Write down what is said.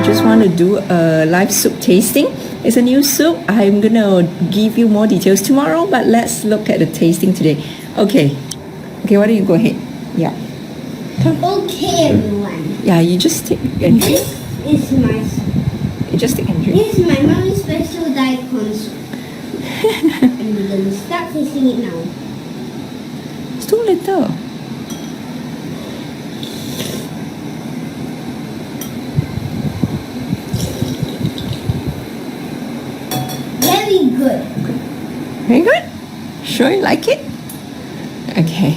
just want to do a live soup tasting. It's a new soup. I'm gonna give you more details tomorrow, but let's look at the tasting today. Okay, why don't you go ahead? Yeah. Come. Okay, everyone. Yeah, you just take and drink. This is my You just take and drink. This is my mommy's special daikon soup. And we're gonna start tasting it now. It's too little. Very good. Very good. Sure you like it? Okay.